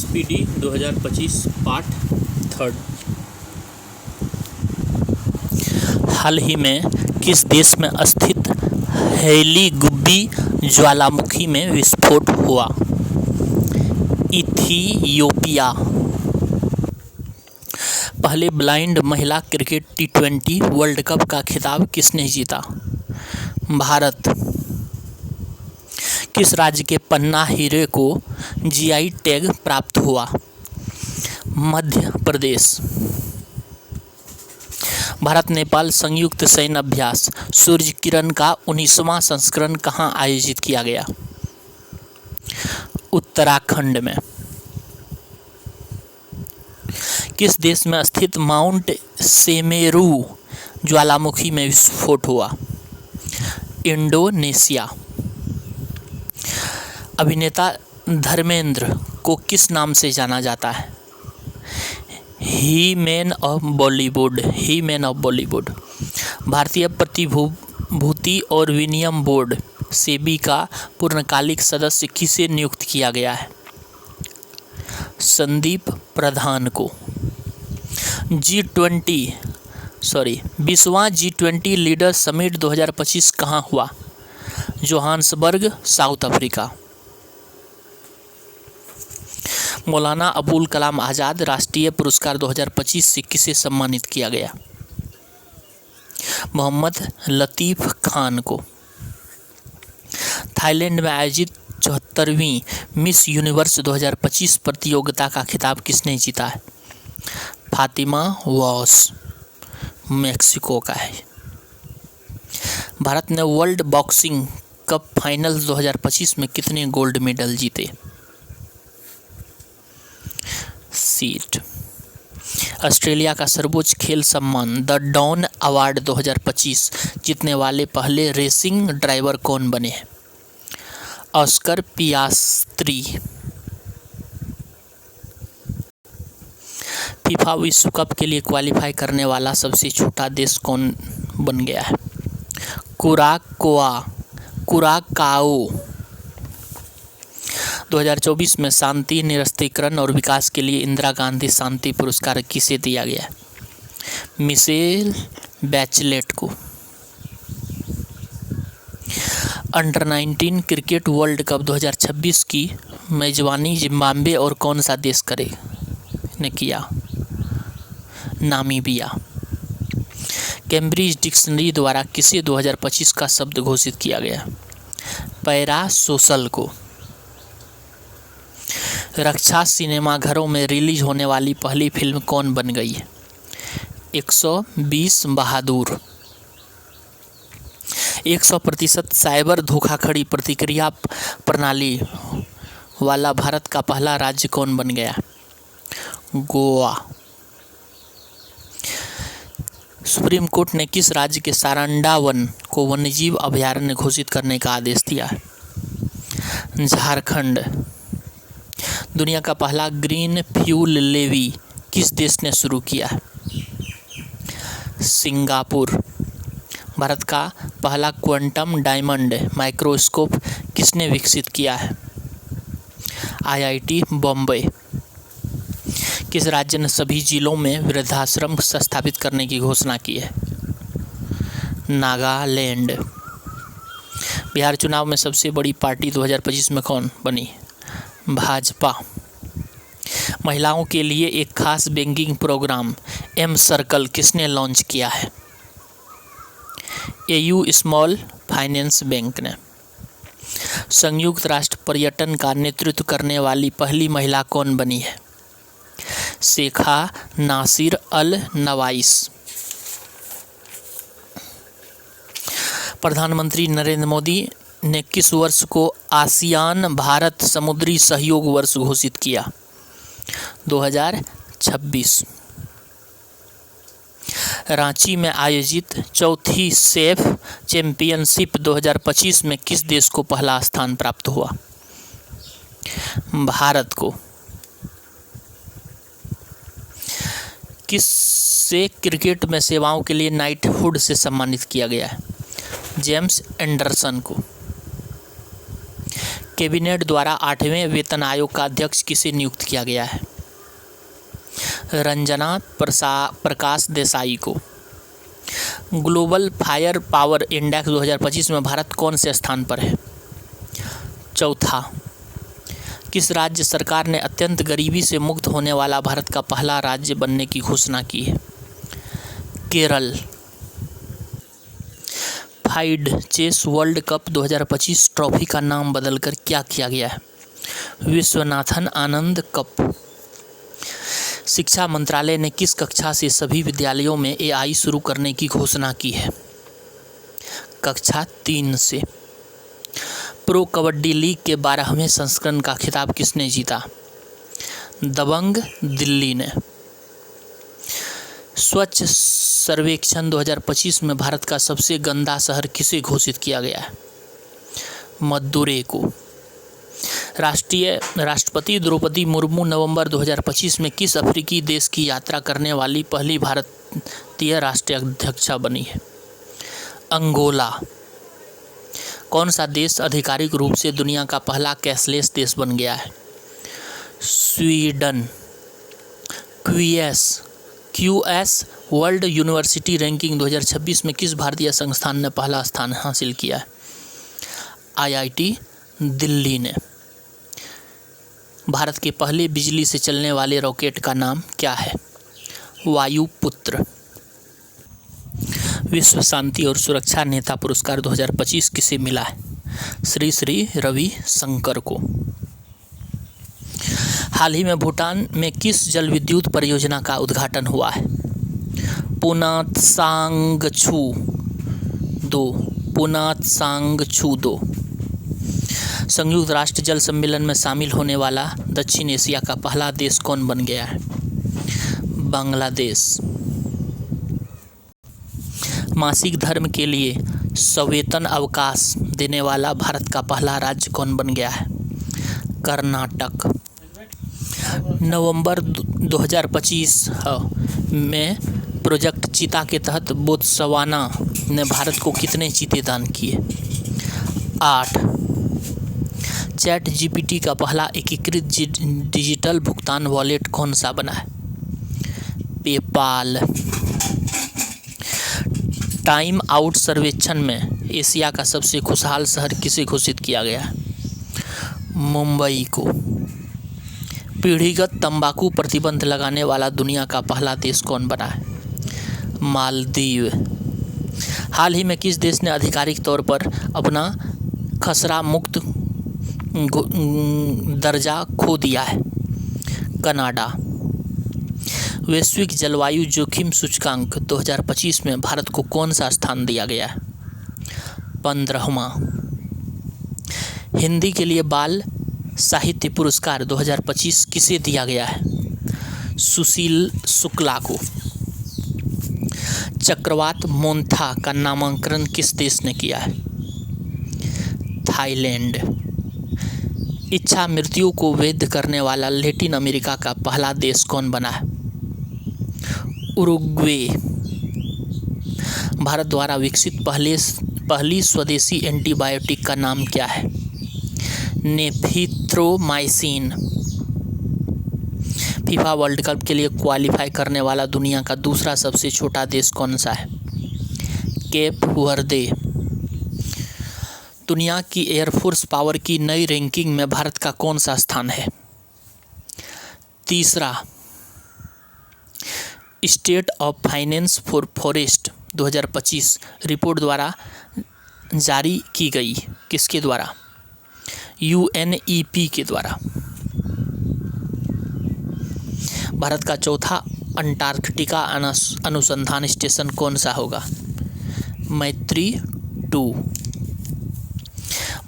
SPD 2025 part 3। हाल ही में किस देश में स्थित हेलीगुब्बी ज्वालामुखी में विस्फोट हुआ? इथियोपिया। पहले ब्लाइंड महिला क्रिकेट T20 वर्ल्ड कप का खिताब किसने जीता? भारत। किस राज्य के पन्ना हीरे को GI टैग प्राप्त हुआ? मध्य प्रदेश। भारत नेपाल संयुक्त सैन्य अभ्यास सूर्य किरण का 19वां संस्करण कहाँ आयोजित किया गया? उत्तराखंड में। किस देश में स्थित माउंट सेमेरू ज्वालामुखी में विस्फोट हुआ? इंडोनेशिया। अभिनेता धर्मेंद्र को किस नाम से जाना जाता है? ही मैन ऑफ बॉलीवुड। भारतीय प्रतिभूति और विनिमय बोर्ड सेबी का पूर्णकालिक सदस्य किसे नियुक्त किया गया है? संदीप प्रधान को। 20वां G20 लीडर समिट 2025 कहाँ हुआ? Johannesburg, south Africa. Maulana Abul Kalam Azad राष्ट्रीय पुरस्कार 2025 से किसे सम्मानित किया गया? मोहम्मद लतीफ़ खान को। थाईलैंड में आयोजित 74वीं मिस यूनिवर्स 2025 प्रतियोगिता का खिताब किसने जीता है? फातिमा वॉस, मेक्सिको का है। भारत ने वर्ल्ड बॉक्सिंग कप फाइनल्स 2025 में कितने गोल्ड मेडल जीते? सीट। ऑस्ट्रेलिया का सर्वोच्च खेल सम्मान द डॉन अवार्ड 2025 जीतने वाले पहले रेसिंग ड्राइवर कौन बने हैं? Oscar Piastri. फीफा विश्व कप के लिए क्वालिफाई करने वाला सबसे छोटा देश कौन बन गया है? कुराकाओ। 2024 में शांति, निरस्त्रीकरण और विकास के लिए इंदिरा गांधी शांति पुरस्कार किसे दिया गया है? मिशेल बैचलेट को। अंडर 19 क्रिकेट वर्ल्ड कप 2026 की मेजबानी जिम्बाब्वे और कौन सा देश ने किया? नामीबिया। कैम्ब्रिज डिक्शनरी द्वारा किसे 2025 का शब्द घोषित किया गया? पैरासोशल को। रक्षा सिनेमाघरों में रिलीज होने वाली पहली फिल्म कौन बन गई है? 120 बहादुर। 100% साइबर धोखाधड़ी प्रतिक्रिया प्रणाली वाला भारत का पहला राज्य कौन बन गया? गोवा। सुप्रीम कोर्ट ने किस राज्य के सारंडा वन को वन्यजीव अभयारण्य घोषित करने का आदेश दिया है? झारखंड। दुनिया का पहला ग्रीन फ्यूल लेवी किस देश ने शुरू किया है? सिंगापुर। भारत का पहला क्वांटम डायमंड माइक्रोस्कोप किसने विकसित किया है? IIT बॉम्बे। किस राज्य ने सभी जिलों में वृद्धाश्रम स्थापित करने की घोषणा की है? नागालैंड। बिहार चुनाव में सबसे बड़ी पार्टी 2025 में कौन बनी? भाजपा। महिलाओं के लिए एक खास बैंकिंग प्रोग्राम M सर्कल किसने लॉन्च किया है? AU स्मॉल फाइनेंस बैंक ने। संयुक्त राष्ट्र पर्यटन का नेतृत्व करने वाली पहली महिला कौन बनी है? शेखा नासिर अल नवाइस। प्रधानमंत्री नरेंद्र मोदी ने किस वर्ष को आसियान भारत समुद्री सहयोग वर्ष घोषित किया? 2026। रांची में आयोजित चौथी सेफ चैंपियनशिप 2025 में किस देश को पहला स्थान प्राप्त हुआ? भारत को। किससे क्रिकेट में सेवाओं के लिए नाइटहुड से सम्मानित किया गया है? जेम्स एंडरसन को। कैबिनेट द्वारा 8वें वेतन आयोग का अध्यक्ष किसे नियुक्त किया गया है? रंजना प्रकाश देसाई को। ग्लोबल फायर पावर इंडेक्स 2025 में भारत कौन से स्थान पर है? चौथा। किस राज्य सरकार ने अत्यंत गरीबी से मुक्त होने वाला भारत का पहला राज्य बनने की घोषणा की है? Kerala. FIDE chess world cup 2025 trophy का नाम बदलकर क्या किया गया है? विश्वनाथन आनंद कप। शिक्षा मंत्रालय ने किस कक्षा से सभी विद्यालयों में AI शुरू करने की घोषणा की है? कक्षा 3 से। प्रो कबड्डी लीग के 12वें संस्करण का खिताब किसने जीता? दबंग दिल्ली ने। स्वच्छ सर्वेक्षण 2025 में भारत का सबसे गंदा शहर किसे घोषित किया गया है? मदुरै को। राष्ट्रपति द्रौपदी मुर्मू नवंबर 2025 में किस अफ्रीकी देश की यात्रा करने वाली पहली भारतीय राष्ट्राध्यक्षा बनी है? अंगोला। कौन सा देश आधिकारिक रूप से दुनिया का पहला कैशलेस देश बन गया है? Sweden. QS world university ranking 2026 में किस भारतीय संस्थान ने पहला स्थान हासिल किया है? IIT दिल्ली ने। भारत के पहले बिजली से चलने वाले रॉकेट का नाम क्या है? वायुपुत्र। विश्व शांति और सुरक्षा नेता पुरस्कार 2025 किसे मिला है? श्री श्री रवि शंकर को। हाल ही में भूटान में किस जल विद्युत परियोजना का उद्घाटन हुआ है? पुनातसांगछू 2। संयुक्त राष्ट्र जल सम्मेलन में शामिल होने वाला दक्षिण एशिया का पहला देश कौन बन गया है? बांग्लादेश। मासिक धर्म के लिए सवेतन अवकाश देने वाला भारत का पहला राज्य कौन बन गया है? कर्नाटक। नवंबर 2025 में प्रोजेक्ट चीता के तहत बोत्सवाना ने भारत को कितने चीते दान किए? 8। ChatGPT का पहला एकीकृत डिजिटल भुगतान वॉलेट कौन सा बना है? पेपाल। टाइम आउट सर्वेक्षण में एशिया का सबसे खुशहाल शहर किसे घोषित किया गया है? मुंबई को। पीढ़ीगत तंबाकू प्रतिबंध लगाने वाला दुनिया का पहला देश कौन बना है? मालदीव। हाल ही में किस देश ने आधिकारिक तौर पर अपना खसरा मुक्त दर्जा खो दिया है? कनाडा। वैश्विक जलवायु जोखिम सूचकांक 2025 में भारत को कौन सा स्थान दिया गया है? 15वां। हिंदी के लिए बाल साहित्य पुरस्कार 2025 किसे दिया गया है? सुशील शुक्ला को। चक्रवात मोन्था का नामकरण किस देश ने किया है? थाईलैंड। इच्छा मृत्यु को वैध करने वाला लैटिन अमेरिका का पहला देश कौन बना है? उरुग्वे। भारत द्वारा विकसित पहली स्वदेशी एंटीबायोटिक का नाम क्या है? नेफिथ्रोमाइसिन। फीफा वर्ल्ड कप के लिए क्वालिफाई करने वाला दुनिया का दूसरा सबसे छोटा देश कौन सा है? केप वर्दे। दुनिया की एयरफोर्स पावर की नई रैंकिंग में भारत का कौन सा स्थान है? 3। State of finance for forest 2025 report द्वारा जारी की गई। किसके द्वारा? UNEP के द्वारा। भारत का चौथा अंटार्कटिका अनुसंधान स्टेशन कौन सा होगा? मैत्री 2।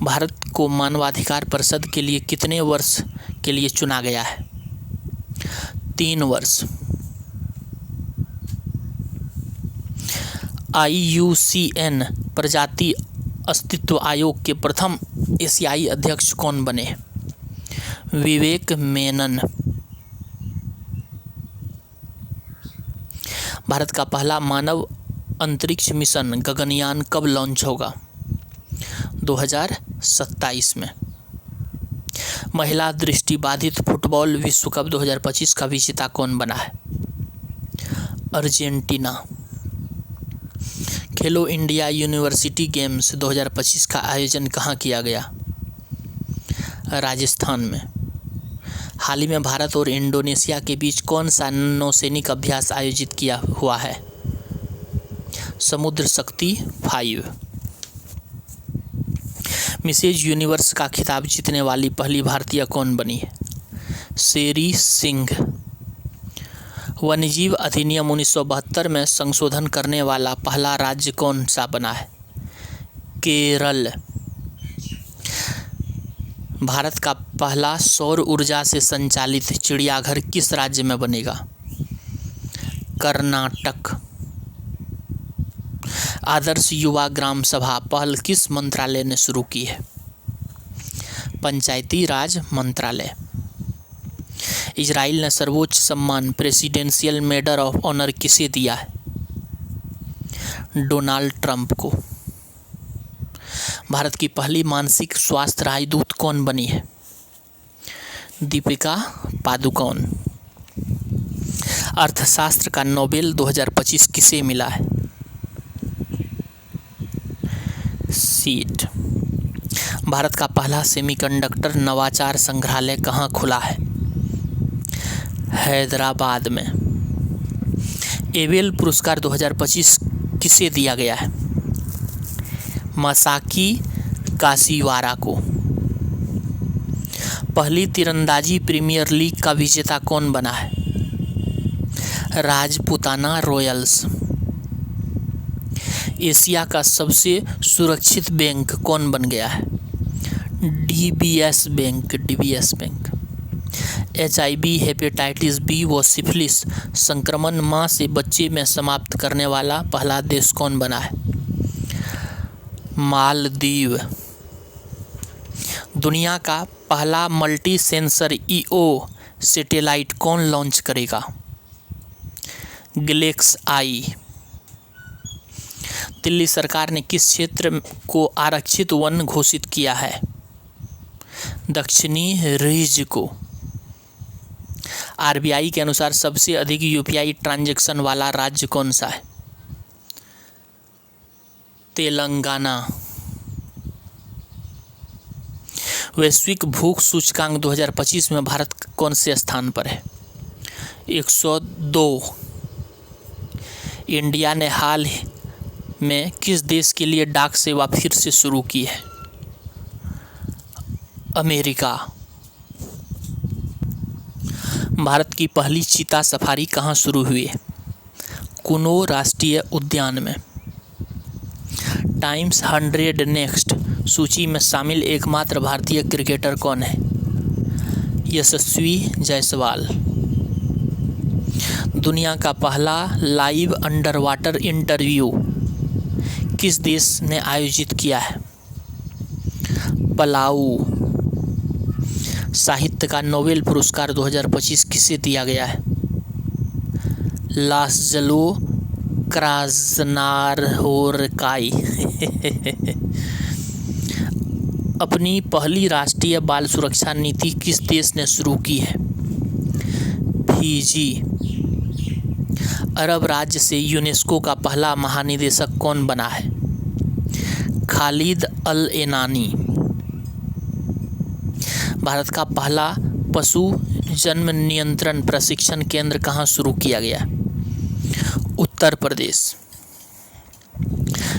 भारत को मानवाधिकार परिषद के लिए कितने वर्ष के लिए चुना गया है? 3 वर्ष। IUCN प्रजाति अस्तित्व आयोग के प्रथम एशियाई अध्यक्ष कौन बने? विवेक मेनन। भारत का पहला मानव अंतरिक्ष मिशन गगनयान कब लॉन्च होगा? 2027 में। महिला दृष्टिबाधित फुटबॉल विश्व कप 2025 का विजेता कौन बना है? अर्जेंटीना। खेलो इंडिया यूनिवर्सिटी गेम्स 2025 का आयोजन कहाँ किया गया? राजस्थान में। हाल ही में भारत और इंडोनेशिया के बीच कौन सा नौसैनिक अभ्यास आयोजित किया हुआ है? समुद्र शक्ति 5। मिसेज यूनिवर्स का खिताब जीतने वाली पहली भारतीय कौन बनी है? शेरी सिंह। वन्यजीव अधिनियम 1972 में संशोधन करने वाला पहला राज्य कौन सा बना है? केरल। भारत का पहला सौर ऊर्जा से संचालित चिड़ियाघर किस राज्य में बनेगा? कर्नाटक। आदर्श युवा ग्राम सभा पहल किस मंत्रालय ने शुरू की है? पंचायती राज मंत्रालय। इजराइल ने सर्वोच्च सम्मान प्रेसिडेंशियल मेडल ऑफ ऑनर किसे दिया है? डोनाल्ड ट्रंप को। भारत की पहली मानसिक स्वास्थ्य राजदूत कौन बनी है? दीपिका पादुकोण। अर्थशास्त्र का नोबेल 2025 किसे मिला है? सीट। भारत का पहला सेमीकंडक्टर नवाचार संग्रहालय कहाँ खुला है? हैदराबाद में। एबेल पुरस्कार 2025 किसे दिया गया है? मसाकी काशीवारा को। पहली तीरंदाजी प्रीमियर लीग का विजेता कौन बना है? राजपूताना रॉयल्स। एशिया का सबसे सुरक्षित बैंक कौन बन गया है? DBS bank. HIV, hepatitis B व सिफिलिस संक्रमण मां से बच्चे में समाप्त करने वाला पहला देश कौन बना है? मालदीव। दुनिया का पहला मल्टी सेंसर ईओ सैटेलाइट कौन लॉन्च करेगा? गैलेक्स आई। दिल्ली सरकार ने किस क्षेत्र को आरक्षित वन घोषित किया है? दक्षिणी रीज को। आरबीआई के अनुसार सबसे अधिक यूपीआई ट्रांजैक्शन वाला राज्य कौन सा है? तेलंगाना। वैश्विक भूख सूचकांक 2025 में भारत कौन से स्थान पर है? 102। इंडिया ने हाल में किस देश के लिए डाक सेवा फिर से शुरू की है? अमेरिका। भारत की पहली चीता सफारी कहाँ शुरू हुई है? कुनो राष्ट्रीय उद्यान में। टाइम्स 100 नेक्स्ट सूची में शामिल एकमात्र भारतीय क्रिकेटर कौन है? यशस्वी जायसवाल। दुनिया का पहला लाइव अंडर वाटर इंटरव्यू किस देश ने आयोजित किया है? पलाऊ। साहित्य का नोबेल पुरस्कार 2025 किसे दिया गया है? लास्लो क्रास्नोहरकाई। अपनी पहली राष्ट्रीय बाल सुरक्षा नीति किस देश ने शुरू की है? फिजी। अरब राज्य से यूनेस्को का पहला महानिदेशक कौन बना है? खालिद अल एनानी। भारत का पहला पशु जन्म नियंत्रण प्रशिक्षण केंद्र कहाँ शुरू किया गया? उत्तर प्रदेश।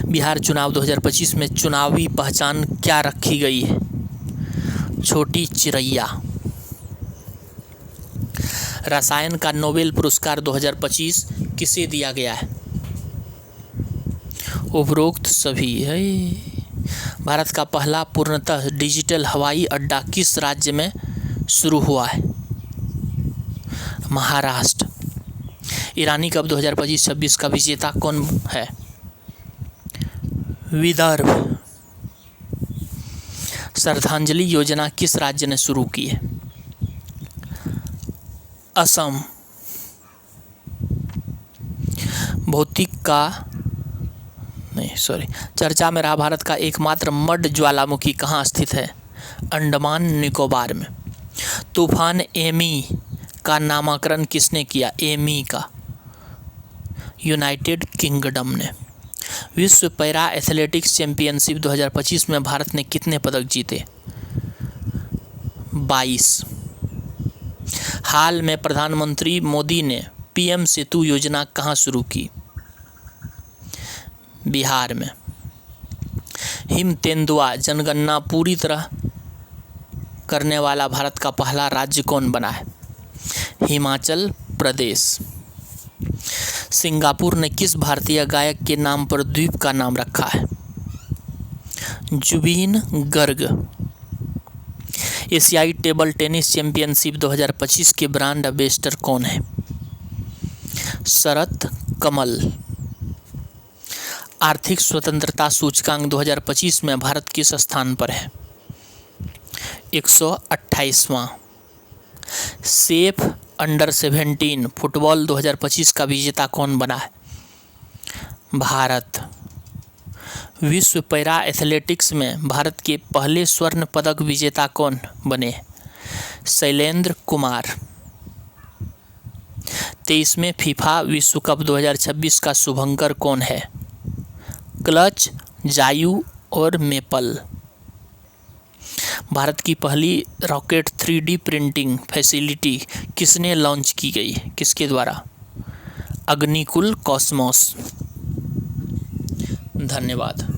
बिहार चुनाव 2025 में चुनावी पहचान क्या रखी गई है? छोटी चिड़ैया। रसायन का नोबेल पुरस्कार 2025 किसे दिया गया है? उपरोक्त सभी है। भारत का पहला पूर्णतः डिजिटल हवाई अड्डा किस राज्य में शुरू हुआ है? महाराष्ट्र। ईरानी कप 2025-26 का विजेता कौन है? विदर्भ। श्रद्धांजलि योजना किस राज्य ने शुरू की है? असम। चर्चा में रहा भारत का एकमात्र मड ज्वालामुखी कहाँ स्थित है? अंडमान निकोबार में। तूफान एमी का नामकरण किसने किया? एमी का यूनाइटेड किंगडम ने। विश्व पैरा एथलेटिक्स चैंपियनशिप 2025 में भारत ने कितने पदक जीते? 22। हाल में प्रधानमंत्री मोदी ने पीएम सेतु योजना कहाँ शुरू की? बिहार में। हिम तेंदुआ जनगणना पूरी तरह करने वाला भारत का पहला राज्य कौन बना है? हिमाचल प्रदेश। सिंगापुर ने किस भारतीय गायक के नाम पर द्वीप का नाम रखा है? जुबीन गर्ग। एशियाई टेबल टेनिस चैंपियनशिप 2025 के ब्रांड एम्बेसडर कौन है? शरत कमल। आर्थिक स्वतंत्रता सूचकांक 2025 में भारत किस स्थान पर है? 128वां। सेफ अंडर-17 फुटबॉल 2025 का विजेता कौन बना है? भारत। विश्व पैरा एथलेटिक्स में भारत के पहले स्वर्ण पदक विजेता कौन बने? शैलेंद्र कुमार। 23वें फीफा विश्व कप 2026 का शुभंकर कौन है? क्लच, जायू और मेपल। भारत की पहली रॉकेट 3D प्रिंटिंग फैसिलिटी किसने लॉन्च की गई? किसके द्वारा? अग्निकुल कॉस्मोस। धन्यवाद।